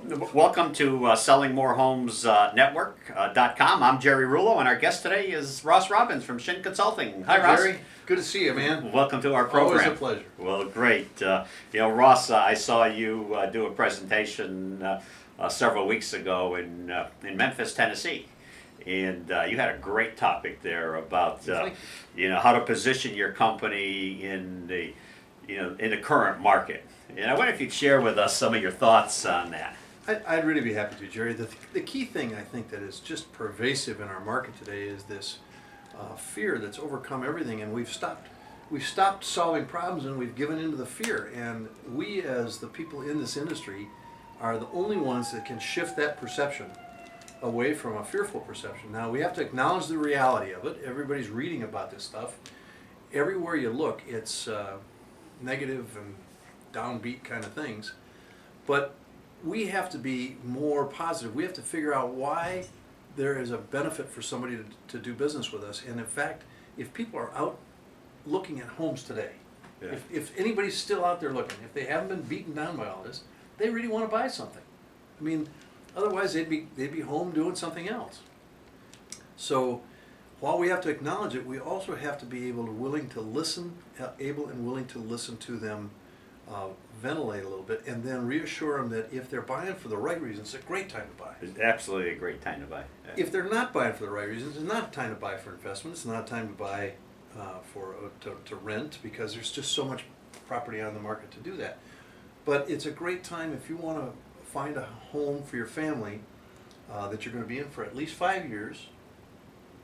Welcome to SellingMoreHomes.com. I'm Jerry Rulo, and our guest today is Ross Robbins from Shin Consulting. Hi, Ross. Jerry, good to see you, man. Welcome to our program. Always a pleasure. Well, great. Ross, I saw you do a presentation several weeks ago in Memphis, Tennessee. And you had a great topic there about how to position your company in the current market. And I wonder if you'd share with us some of your thoughts on that. I'd really be happy to, Jerry. The key thing I think that is just pervasive in our market today is this fear that's overcome everything, and we've stopped solving problems and we've given into the fear. And we, as the people in this industry, are the only ones that can shift that perception away from a fearful perception. Now, we have to acknowledge the reality of it. Everybody's reading about this stuff. Everywhere you look, it's negative and downbeat kind of things. But we have to be more positive. We have to figure out why there is a benefit for somebody to do business with us. And in fact, if people are out looking at homes today, if anybody's still out there looking, if they haven't been beaten down by all this, they really want to buy something. I mean, otherwise they'd be home doing something else. So while we have to acknowledge it, we also have to be able and willing to listen to them ventilate a little bit, and then reassure them that if they're buying for the right reasons, it's a great time to buy. It's absolutely a great time to buy. Yeah. If they're not buying for the right reasons, it's not a time to buy for investment. It's not a time to buy to rent, because there's just so much property on the market to do that. But it's a great time if you want to find a home for your family that you're going to be in for at least 5 years.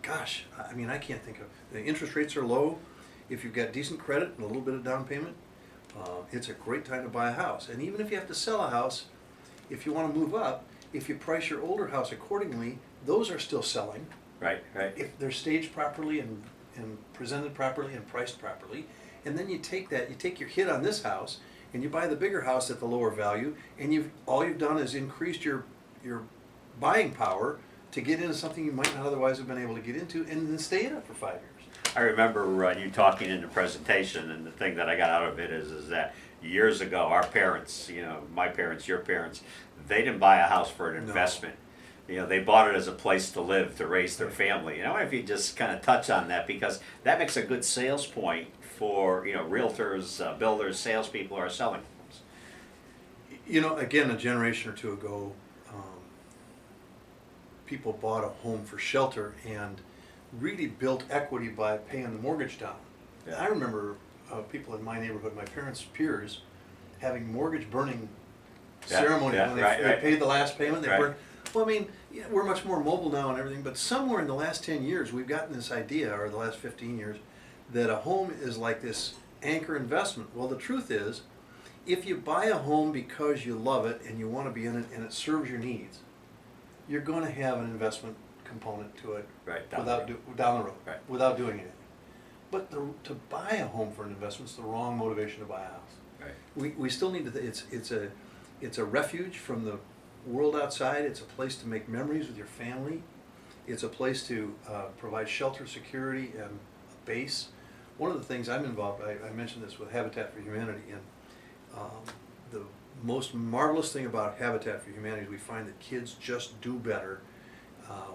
Gosh, I mean, I can't think of, the interest rates are low. If you've got decent credit and a little bit of down payment, it's a great time to buy a house. And even if you have to sell a house, if you want to move up, if you price your older house accordingly, those are still selling. Right. If they're staged properly and presented properly and priced properly. And then you take your hit on this house and you buy the bigger house at the lower value, and all you've done is increased your buying power to get into something you might not otherwise have been able to get into, and then stay in it for 5 years. I remember you talking in the presentation, and the thing that I got out of it is that years ago, our parents, my parents, your parents, they didn't buy a house for an investment. No. They bought it as a place to live, to raise their family. I wonder if you just kind of touch on that, because that makes a good sales point for realtors, builders, salespeople who are selling homes. Again, a generation or two ago, people bought a home for shelter and really built equity by paying the mortgage down. Yeah. I remember people in my neighborhood, my parents' peers, having mortgage burning ceremony when they paid the last payment. They burned. Well, I mean, we're much more mobile now and everything, but somewhere in the last 10 years, we've gotten this idea, or the last 15 years, that a home is like this anchor investment. Well, the truth is, if you buy a home because you love it and you want to be in it and it serves your needs, you're going to have an investment component to it down the road, without doing anything. But to buy a home for an investment is the wrong motivation to buy a house. Right. We still need to. It's a refuge from the world outside. It's a place to make memories with your family. It's a place to provide shelter, security, and a base. One of the things I'm involved, I mentioned this with Habitat for Humanity, and the most marvelous thing about Habitat for Humanity is we find that kids just do better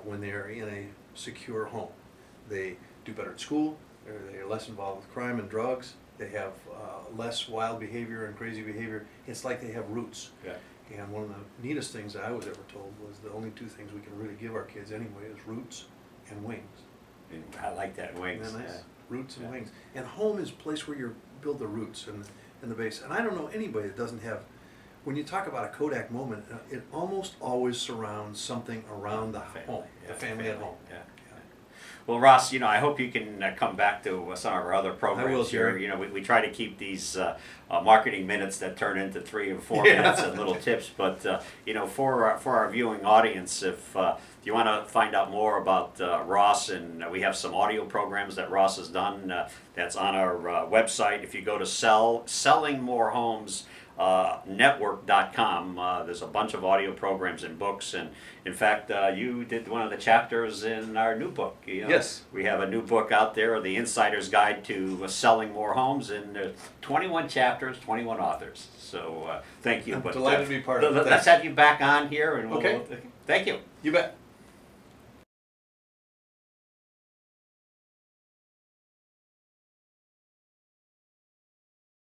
when they're in a secure home. They do better at school, they're less involved with crime and drugs, they have less wild behavior and crazy behavior. It's like they have roots. Yeah. And one of the neatest things I was ever told was the only two things we can really give our kids anyway is roots and wings. And I like that, wings. Isn't that nice? Yeah. Roots and wings. And home is a place where you build the roots and the base. And I don't know anybody that doesn't have, when you talk about a Kodak moment, it almost always surrounds something around the home, the family at home. Yeah. Well, Ross, I hope you can come back to some of our other programs. I will, here. We try to keep these marketing minutes that turn into 3 and 4 minutes and little tips. But for our viewing audience, if you want to find out more about Ross, and we have some audio programs that Ross has done that's on our website. If you go to sellingmorehomes.com, network.com. There's a bunch of audio programs and books, and in fact, you did one of the chapters in our new book. You know, Yes. we have a new book out there, The Insider's Guide to Selling More Homes, and 21 chapters, 21 authors. So thank you. I'm delighted to be part of it. Let's Thanks. have you back on here, and Okay. thank you. You bet.